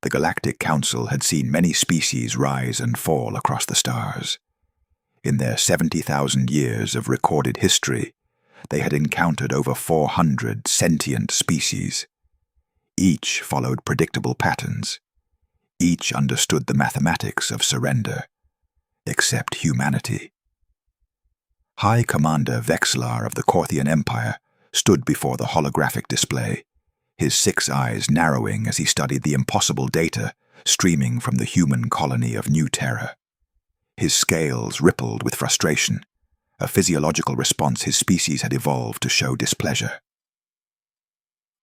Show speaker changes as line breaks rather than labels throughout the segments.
The Galactic Council had seen many species rise and fall across the stars. In their 70,000 years of recorded history, they had encountered over 400 sentient species. Each followed predictable patterns. Each understood the mathematics of surrender, except humanity. High Commander Vexlar of the Korthian Empire stood before the holographic display, his 6 eyes narrowing as he studied the impossible data streaming from the human colony of New Terra. His scales rippled with frustration, a physiological response his species had evolved to show displeasure.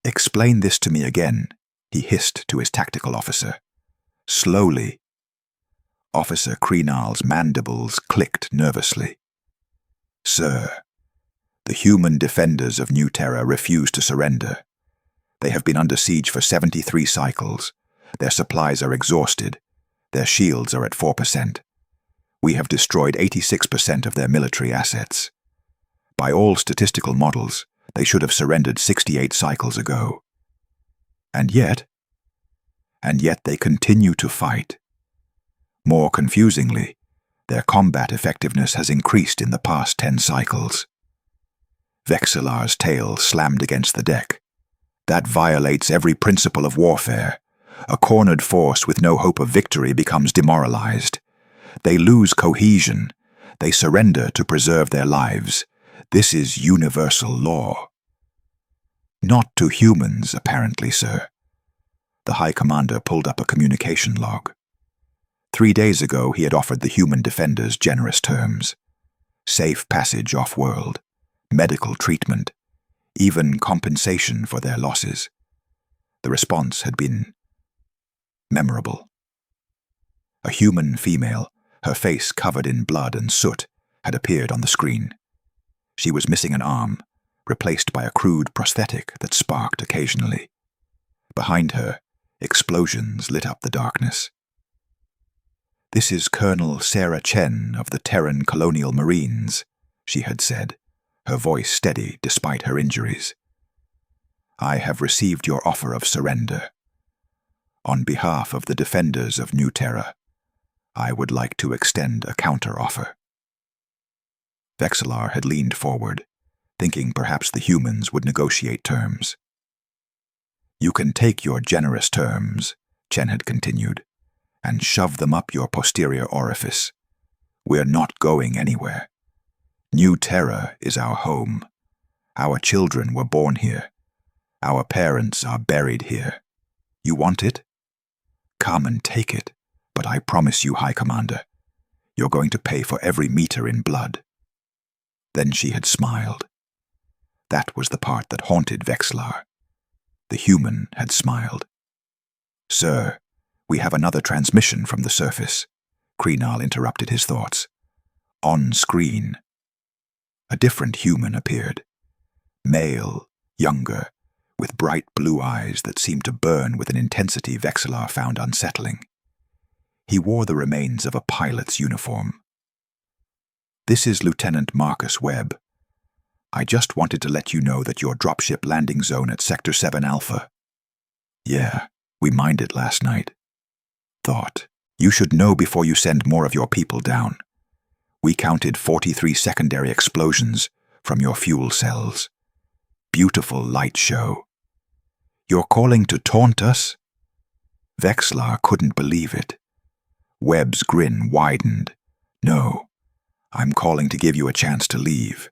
"Explain this to me again," he hissed to his tactical officer. "Slowly." Officer Krenal's mandibles clicked nervously. "Sir, the human defenders of New Terra refuse to surrender. They have been under siege for 73 cycles. Their supplies are exhausted. Their shields are at 4%. We have destroyed 86% of their military assets. By all statistical models, they should have surrendered 68 cycles ago. And yet they continue to fight. More confusingly, their combat effectiveness has increased in the past 10 cycles." Vexillar's tail slammed against the deck. "That violates every principle of warfare. A cornered force with no hope of victory becomes demoralized. They lose cohesion. They surrender to preserve their lives. This is universal law." "Not to humans, apparently, sir." The High Commander pulled up a communication log. 3 days ago, he had offered the human defenders generous terms. Safe passage off-world, medical treatment, even compensation for their losses. The response had been memorable. A human female, her face covered in blood and soot, had appeared on the screen. She was missing an arm, replaced by a crude prosthetic that sparked occasionally. Behind her, explosions lit up the darkness. "This is Colonel Sarah Chen of the Terran Colonial Marines," she had said, her voice steady despite her injuries. "I have received your offer of surrender. On behalf of the defenders of New Terra, I would like to extend a counter-offer." Vexillar had leaned forward, thinking perhaps the humans would negotiate terms. "You can take your generous terms," Chen had continued, "and shove them up your posterior orifice. We're not going anywhere. New Terra is our home. Our children were born here. Our parents are buried here. You want it? Come and take it, but I promise you, High Commander, you're going to pay for every meter in blood." Then she had smiled. That was the part that haunted Vexlar. The human had smiled. "Sir, we have another transmission from the surface," Krenal interrupted his thoughts. "On screen." A different human appeared. Male, younger, with bright blue eyes that seemed to burn with an intensity Vexillar found unsettling. He wore the remains of a pilot's uniform. "This is Lieutenant Marcus Webb. I just wanted to let you know that your dropship landing zone at Sector 7 Alpha." "Yeah, we mined it last night." "Thought, you should know before you send more of your people down. We counted 43 secondary explosions from your fuel cells. Beautiful light show." "You're calling to taunt us?" Vexlar couldn't believe it. Webb's grin widened. "No, I'm calling to give you a chance to leave.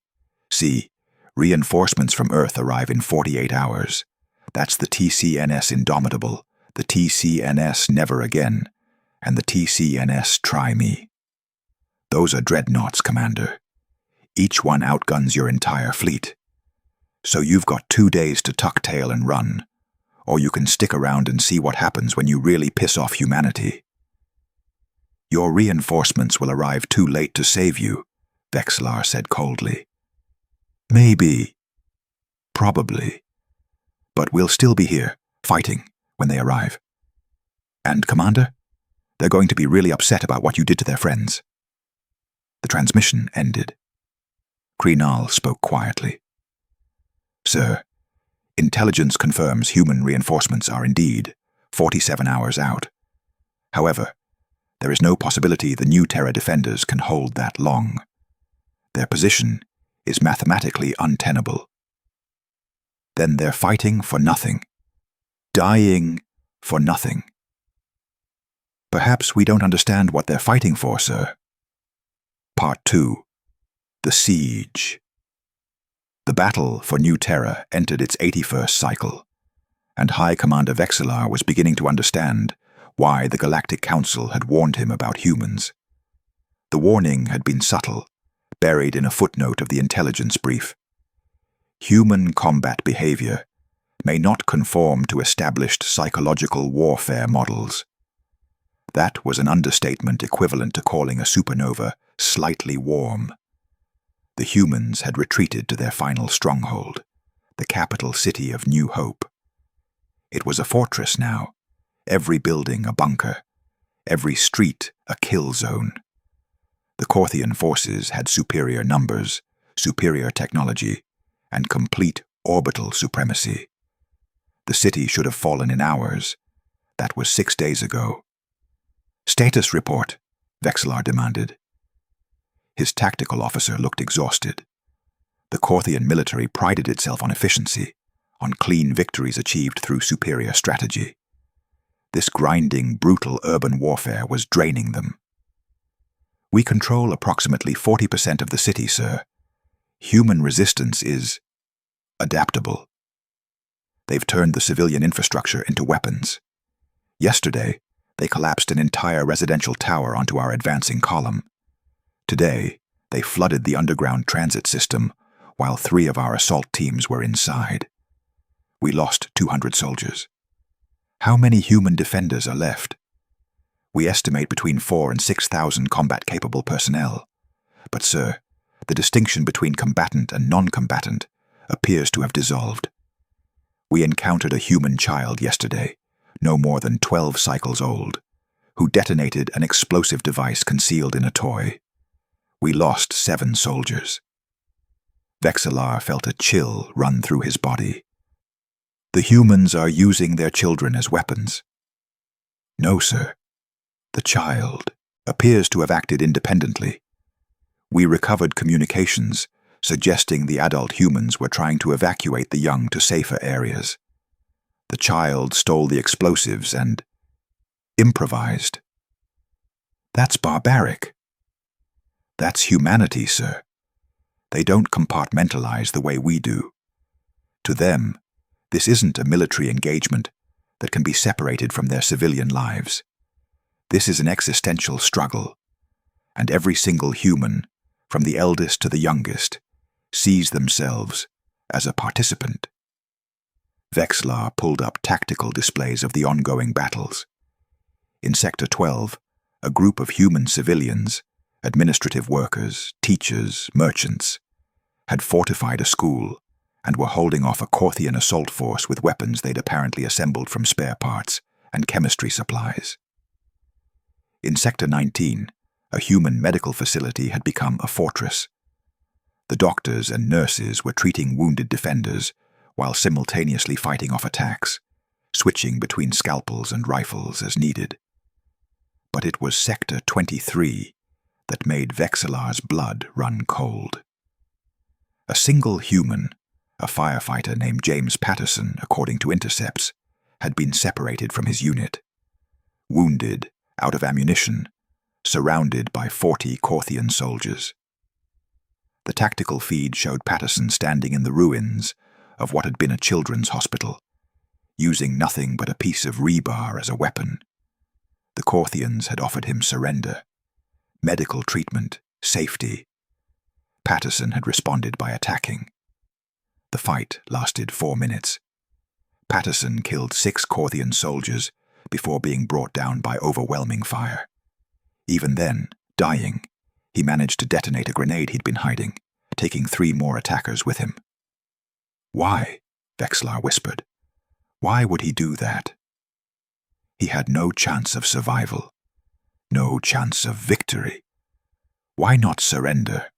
See, reinforcements from Earth arrive in 48 hours. That's the TCNS Indomitable, the TCNS Never Again, and the TCNS Try Me. Those are dreadnoughts, Commander. Each one outguns your entire fleet. So you've got 2 days to tuck tail and run, or you can stick around and see what happens when you really piss off humanity." "Your reinforcements will arrive too late to save you," Vexlar said coldly. "Maybe. Probably. But we'll still be here, fighting, when they arrive. And, Commander, they're going to be really upset about what you did to their friends." The transmission ended. Krenal spoke quietly. "Sir, intelligence confirms human reinforcements are indeed 47 hours out. However, there is no possibility the New Terra defenders can hold that long. Their position is mathematically untenable. Then they're fighting for nothing. Dying for nothing. Perhaps we don't understand what they're fighting for, sir. Part 2. The Siege. The battle for New Terra entered its 81st cycle, and High Commander Vexillar was beginning to understand why the Galactic Council had warned him about humans. The warning had been subtle, buried in a footnote of the intelligence brief. Human combat behavior may not conform to established psychological warfare models. That was an understatement equivalent to calling a supernova slightly warm. The humans had retreated to their final stronghold, the capital city of New Hope. It was a fortress now, every building a bunker, every street a kill zone. The Corthian forces had superior numbers, superior technology, and complete orbital supremacy. The city should have fallen in hours. That was 6 days ago. "Status report," Vexillar demanded. His tactical officer looked exhausted. The Corthian military prided itself on efficiency, on clean victories achieved through superior strategy. This grinding, brutal urban warfare was draining them. "We control approximately 40% of the city, sir. Human resistance is adaptable. They've turned the civilian infrastructure into weapons. Yesterday, they collapsed an entire residential tower onto our advancing column. Today, they flooded the underground transit system while 3 of our assault teams were inside. We lost 200 soldiers. How many human defenders are left? We estimate between 4,000 and 6,000 combat-capable personnel. But, sir, the distinction between combatant and non-combatant appears to have dissolved. We encountered a human child yesterday, no more than 12 cycles old, who detonated an explosive device concealed in a toy. We lost 7 soldiers." Vexillar felt a chill run through his body. "The humans are using their children as weapons." "No, sir. The child appears to have acted independently. We recovered communications suggesting the adult humans were trying to evacuate the young to safer areas. The child stole the explosives and improvised." "That's barbaric." "That's humanity, sir. They don't compartmentalize the way we do. To them, this isn't a military engagement that can be separated from their civilian lives. This is an existential struggle, and every single human, from the eldest to the youngest, sees themselves as a participant." Vexillar pulled up tactical displays of the ongoing battles. In Sector 12, a group of human civilians, administrative workers, teachers, merchants, had fortified a school and were holding off a Corthian assault force with weapons they'd apparently assembled from spare parts and chemistry supplies. In Sector 19, a human medical facility had become a fortress. The doctors and nurses were treating wounded defenders while simultaneously fighting off attacks, switching between scalpels and rifles as needed. But it was Sector 23 that made Vexillar's blood run cold. A single human, a firefighter named James Patterson, according to intercepts, had been separated from his unit. Wounded, out of ammunition, surrounded by 40 Corthian soldiers. The tactical feed showed Patterson standing in the ruins of what had been a children's hospital, using nothing but a piece of rebar as a weapon. The Corthians had offered him surrender, medical treatment, safety. Patterson had responded by attacking. The fight lasted 4 minutes. Patterson killed 6 Corthian soldiers before being brought down by overwhelming fire. Even then, dying, he managed to detonate a grenade he'd been hiding, taking 3 more attackers with him. "Why?" Vexillar whispered. "Why would he do that?" He had no chance of survival, no chance of victory. "Why not surrender?"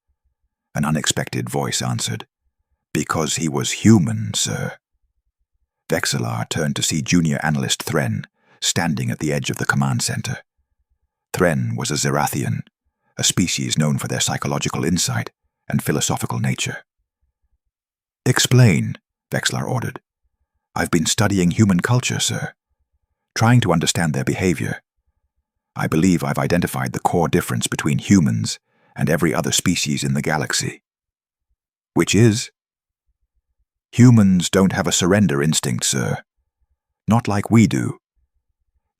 An unexpected voice answered. "Because he was human, sir." Vexillar turned to see Junior Analyst Thren standing at the edge of the command center. Thren was a Zerathian, a species known for their psychological insight and philosophical nature. "Explain," Vexlar ordered. "I've been studying human culture, sir, trying to understand their behavior. I believe I've identified the core difference between humans and every other species in the galaxy." "Which is?" "Humans don't have a surrender instinct, sir. Not like we do.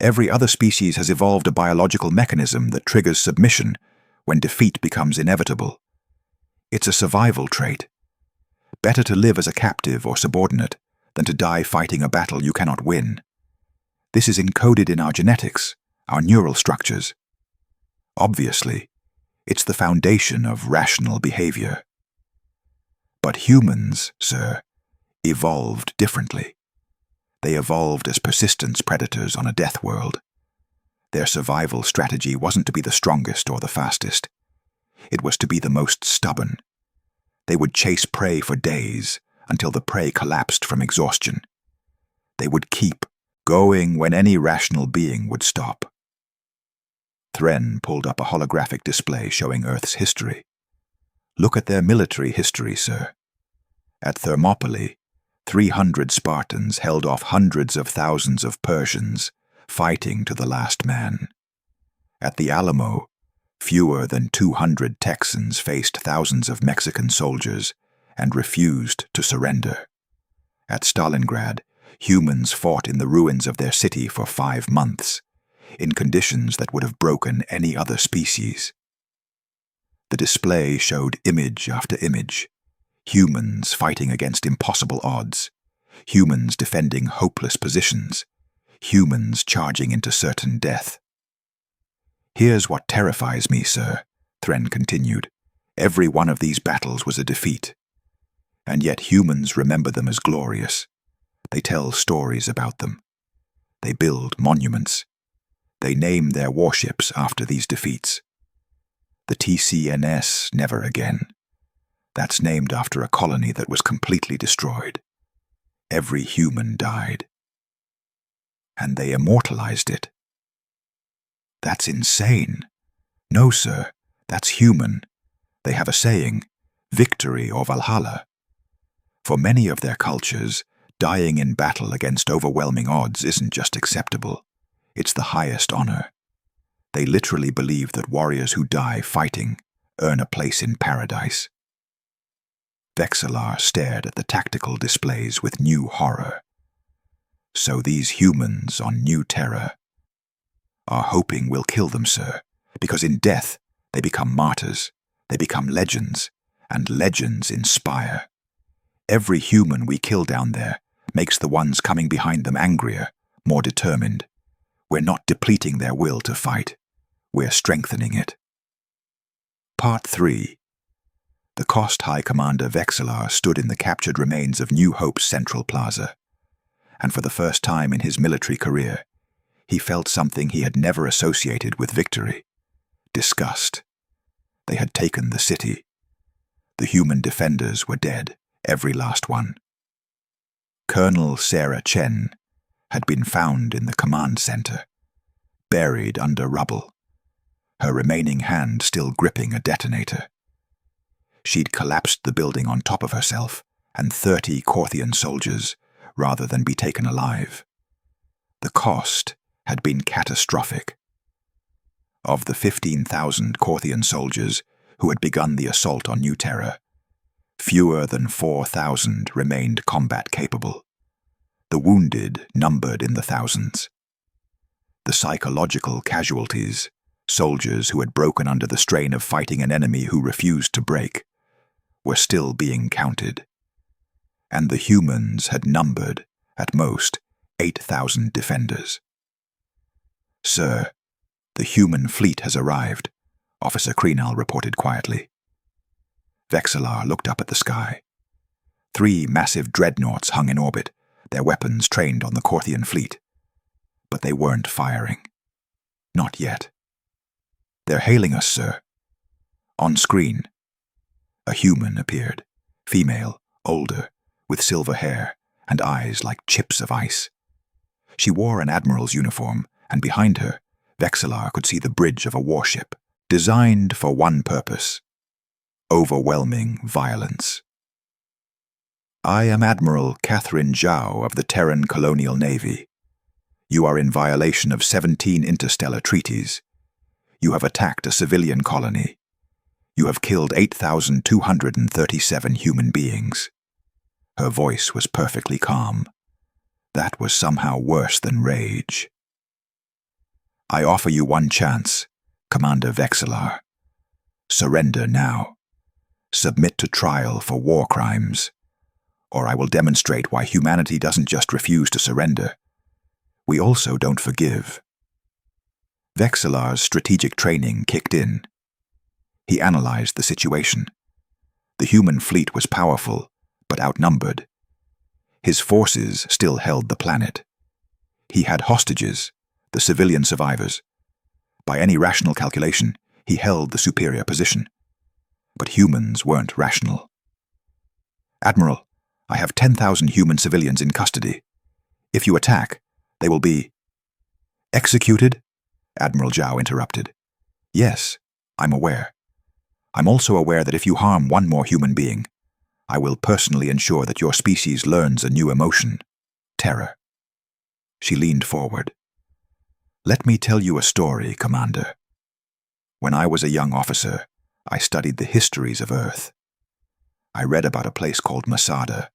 Every other species has evolved a biological mechanism that triggers submission when defeat becomes inevitable. It's a survival trait. Better to live as a captive or subordinate than to die fighting a battle you cannot win. This is encoded in our genetics, our neural structures. Obviously, it's the foundation of rational behavior. But humans, sir, evolved differently. They evolved as persistence predators on a death world. Their survival strategy wasn't to be the strongest or the fastest. It was to be the most stubborn. They would chase prey for days until the prey collapsed from exhaustion. They would keep going when any rational being would stop. Thren pulled up a holographic display showing Earth's history. "Look at their military history, sir. At Thermopylae, 300 Spartans held off hundreds of thousands of Persians, fighting to the last man. At the Alamo, fewer than 200 Texans faced thousands of Mexican soldiers and refused to surrender. At Stalingrad, humans fought in the ruins of their city for 5 months, in conditions that would have broken any other species." The display showed image after image. Humans fighting against impossible odds. Humans defending hopeless positions. Humans charging into certain death. "Here's what terrifies me, sir," Thren continued. "Every one of these battles was a defeat. And yet humans remember them as glorious. They tell stories about them. They build monuments. They name their warships after these defeats. The TCNS Never Again. That's named after a colony that was completely destroyed. Every human died. And they immortalized it. That's insane. No, sir, that's human. They have a saying, victory or Valhalla. For many of their cultures, dying in battle against overwhelming odds isn't just acceptable. It's the highest honor. They literally believe that warriors who die fighting earn a place in paradise." Vexlar stared at the tactical displays with new horror. "So these humans on New Terra are hoping we'll kill them, sir, because in death they become martyrs, they become legends, and legends inspire. Every human we kill down there makes the ones coming behind them angrier, more determined. We're not depleting their will to fight. We're strengthening it." Part 3. The Cost High Commander Vexlar stood in the captured remains of New Hope's Central Plaza, and for the first time in his military career, he felt something he had never associated with victory: disgust. They had taken the city. The human defenders were dead, every last one. Colonel Sarah Chen had been found in the command center, buried under rubble, her remaining hand still gripping a detonator. She'd collapsed the building on top of herself and 30 Korthian soldiers, rather than be taken alive. The cost had been catastrophic. Of the 15,000 Korthian soldiers who had begun the assault on New Terra, fewer than 4,000 remained combat-capable. The wounded numbered in the thousands. The psychological casualties, soldiers who had broken under the strain of fighting an enemy who refused to break, were still being counted. And the humans had numbered, at most, 8,000 defenders. "Sir, the human fleet has arrived," Officer Krenal reported quietly. Vexlar looked up at the sky. 3 massive dreadnoughts hung in orbit, their weapons trained on the Korthian fleet. But they weren't firing. Not yet. "They're hailing us, sir." On screen, a human appeared, female, older, with silver hair and eyes like chips of ice. She wore an admiral's uniform, and behind her, Vexillar could see the bridge of a warship, designed for one purpose: overwhelming violence. "I am Admiral Catherine Zhao of the Terran Colonial Navy. You are in violation of 17 interstellar treaties. You have attacked a civilian colony. You have killed 8,237 human beings." Her voice was perfectly calm. That was somehow worse than rage. "I offer you one chance, Commander Vexillar. Surrender now. Submit to trial for war crimes, or I will demonstrate why humanity doesn't just refuse to surrender. We also don't forgive." Vexillar's strategic training kicked in. He analyzed the situation. The human fleet was powerful, but outnumbered. His forces still held the planet. He had hostages, the civilian survivors. By any rational calculation, he held the superior position. But humans weren't rational. "Admiral, I have 10,000 human civilians in custody. If you attack, they will be—" "Executed?" Admiral Zhao interrupted. "Yes, I'm aware. I'm also aware that if you harm one more human being, I will personally ensure that your species learns a new emotion: terror." She leaned forward. "Let me tell you a story, Commander. When I was a young officer, I studied the histories of Earth. I read about a place called Masada,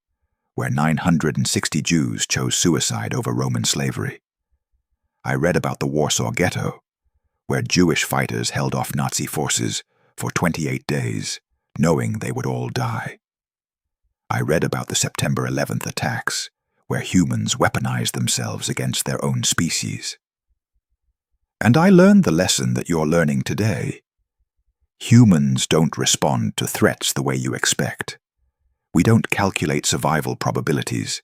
where 960 Jews chose suicide over Roman slavery. I read about the Warsaw Ghetto, where Jewish fighters held off Nazi forces for 28 days, knowing they would all die. I read about the September 11th attacks, where humans weaponized themselves against their own species. And I learned the lesson that you're learning today. Humans don't respond to threats the way you expect. We don't calculate survival probabilities.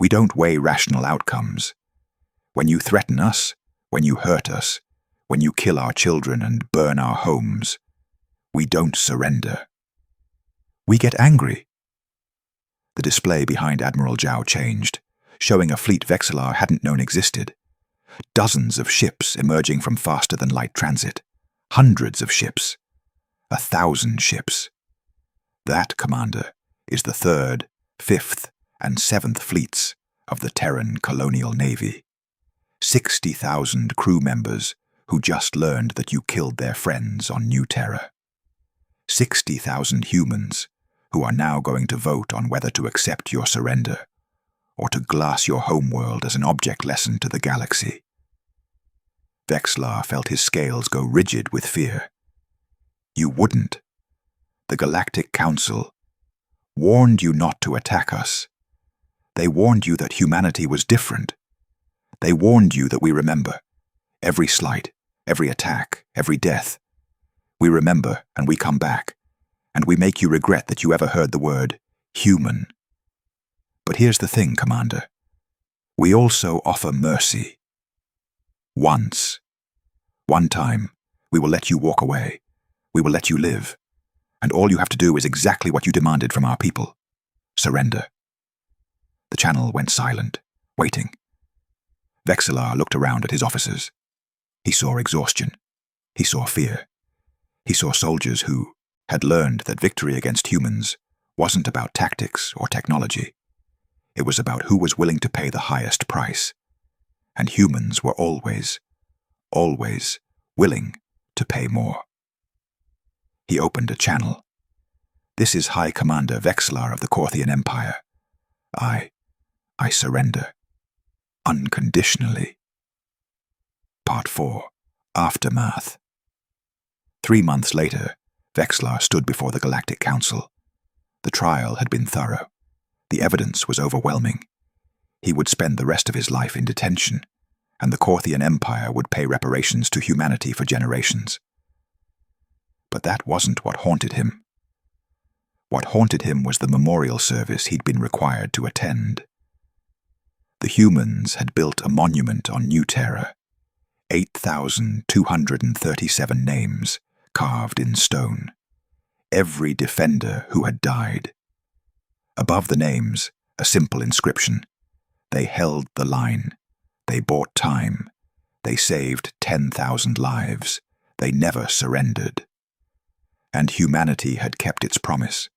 We don't weigh rational outcomes. When you threaten us, when you hurt us, when you kill our children and burn our homes, we don't surrender. We get angry." The display behind Admiral Zhao changed, showing a fleet Vexillar hadn't known existed. Dozens of ships emerging from faster-than-light transit. Hundreds of ships. 1,000 ships. That, Commander, is the 3rd, 5th, and 7th fleets of the Terran Colonial Navy. 60,000 crew members who just learned that you killed their friends on New Terra. 60,000 humans who are now going to vote on whether to accept your surrender or to glass your homeworld as an object lesson to the galaxy. Vexillar felt his scales go rigid with fear. You wouldn't. The Galactic Council warned you not to attack us. They warned you that humanity was different. They warned you that we remember every slight, every attack, every death. We remember and we come back, and we make you regret that you ever heard the word human. But here's the thing, Commander. We also offer mercy. Once. One time, we will let you walk away. We will let you live. And all you have to do is exactly what you demanded from our people. Surrender. The channel went silent, waiting. Vexillar looked around at his officers. He saw exhaustion. He saw fear. He saw soldiers who had learned that victory against humans wasn't about tactics or technology. It was about who was willing to pay the highest price. And humans were always willing to pay more. He opened a channel. "This is High Commander Vexillar of the Corthian Empire. I surrender. Unconditionally." Part 4. Aftermath. 3 months later, Vexillar stood before the Galactic Council. The trial had been thorough. The evidence was overwhelming. He would spend the rest of his life in detention, and the Corthian Empire would pay reparations to humanity for generations. But that wasn't what haunted him. What haunted him was the memorial service he'd been required to attend. The humans had built a monument on New Terra, 8,237 names carved in stone, every defender who had died. Above the names, a simple inscription. They held the line. They bought time. They saved 10,000 lives. They never surrendered. And humanity had kept its promise.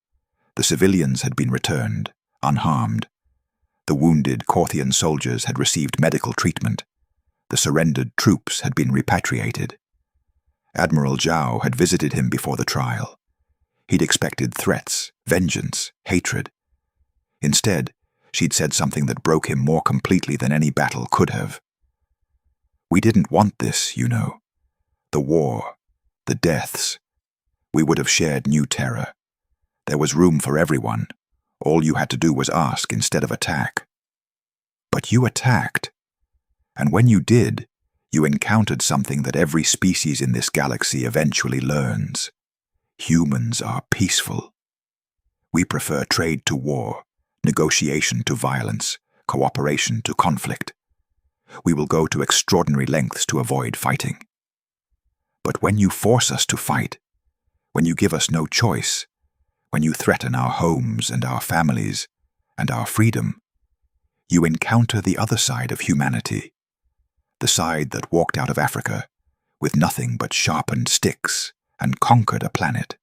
The civilians had been returned, unharmed. The wounded Korthian soldiers had received medical treatment. The surrendered troops had been repatriated. Admiral Zhao had visited him before the trial. He'd expected threats, vengeance, hatred. Instead, she'd said something that broke him more completely than any battle could have. We didn't want this, you know. The war, the deaths. We would have shared New Terra. There was room for everyone. All you had to do was ask instead of attack. But you attacked. And when you did, you encountered something that every species in this galaxy eventually learns. Humans are peaceful. We prefer trade to war, negotiation to violence, cooperation to conflict. We will go to extraordinary lengths to avoid fighting. But when you force us to fight, when you give us no choice, when you threaten our homes and our families and our freedom, you encounter the other side of humanity, the side that walked out of Africa with nothing but sharpened sticks and conquered a planet,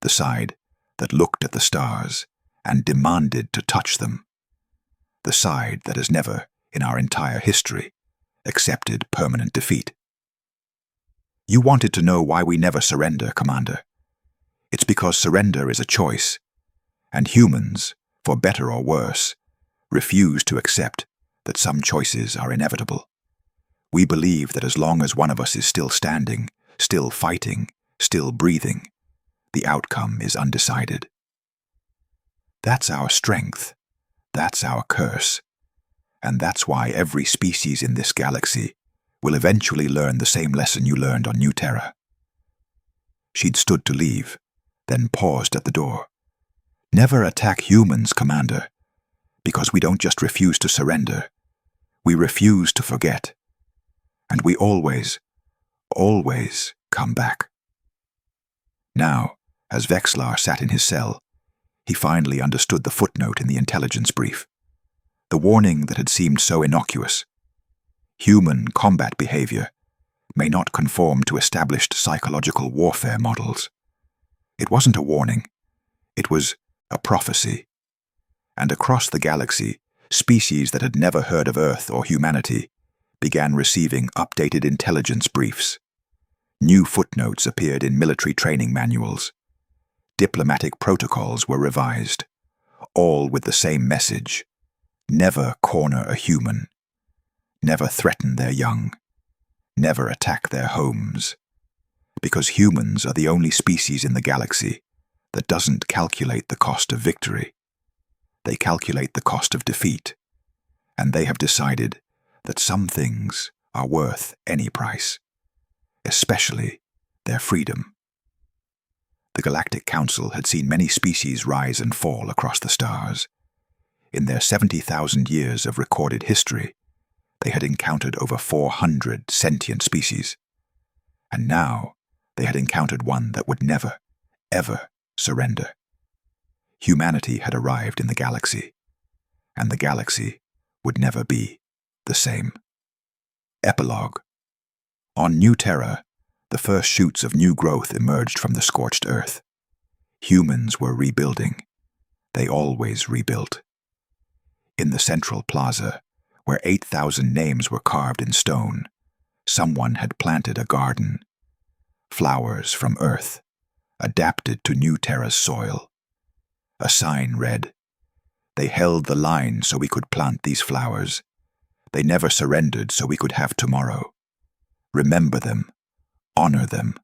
the side that looked at the stars and demanded to touch them, the side that has never, in our entire history, accepted permanent defeat. You wanted to know why we never surrender, Commander. It's because surrender is a choice, and humans, for better or worse, refuse to accept that some choices are inevitable. We believe that as long as one of us is still standing, still fighting, still breathing, the outcome is undecided. That's our strength. That's our curse. And that's why every species in this galaxy will eventually learn the same lesson you learned on New Terra. She'd stood to leave, then paused at the door. Never attack humans, Commander, because we don't just refuse to surrender. We refuse to forget. And we always come back. Now, as Vexlar sat in his cell, he finally understood the footnote in the intelligence brief. The warning that had seemed so innocuous. Human combat behavior may not conform to established psychological warfare models. It wasn't a warning. It was a prophecy. And across the galaxy, species that had never heard of Earth or humanity began receiving updated intelligence briefs. New footnotes appeared in military training manuals. Diplomatic protocols were revised, all with the same message: never corner a human, never threaten their young, never attack their homes, because humans are the only species in the galaxy that doesn't calculate the cost of victory. They calculate the cost of defeat, and they have decided that some things are worth any price, especially their freedom. The Galactic Council had seen many species rise and fall across the stars. In their 70,000 years of recorded history, they had encountered over 400 sentient species. And now they had encountered one that would never, ever surrender. Humanity had arrived in the galaxy, and the galaxy would never be the same. Epilogue. On New Terra, the first shoots of new growth emerged from the scorched earth. Humans were rebuilding. They always rebuilt. In the central plaza, where 8,000 names were carved in stone, someone had planted a garden. Flowers from Earth, adapted to New Terra's soil. A sign read, "They held the line so we could plant these flowers. They never surrendered so we could have tomorrow. Remember them, honor them.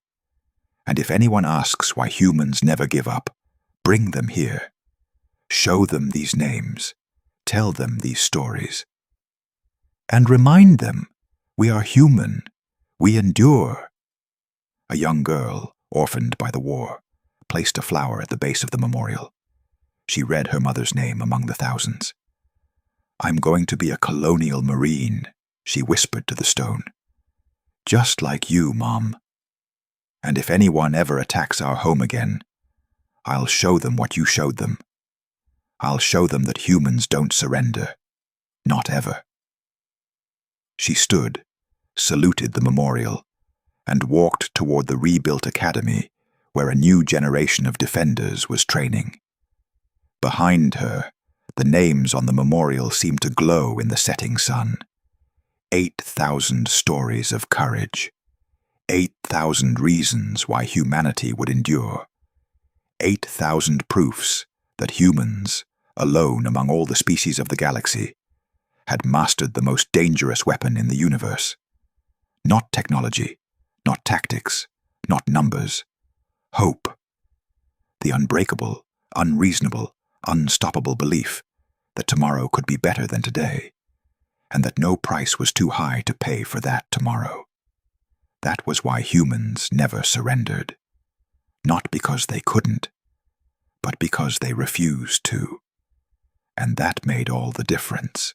And if anyone asks why humans never give up, bring them here. Show them these names. Tell them these stories. And remind them, we are human. We endure." A young girl, orphaned by the war, placed a flower at the base of the memorial. She read her mother's name among the thousands. "I'm going to be a colonial marine," she whispered to the stone. "Just like you, Mom. And if anyone ever attacks our home again, I'll show them what you showed them. I'll show them that humans don't surrender. Not ever." She stood, saluted the memorial, and walked toward the rebuilt academy where a new generation of defenders was training. Behind her, the names on the memorial seemed to glow in the setting sun. 8,000 stories of courage. 8,000 reasons why humanity would endure. 8,000 proofs that humans, alone among all the species of the galaxy, had mastered the most dangerous weapon in the universe. Not technology, not tactics, not numbers. Hope. The unbreakable, unreasonable, unstoppable belief that tomorrow could be better than today, and that no price was too high to pay for that tomorrow. That was why humans never surrendered. Not because they couldn't, but because they refused to. And that made all the difference.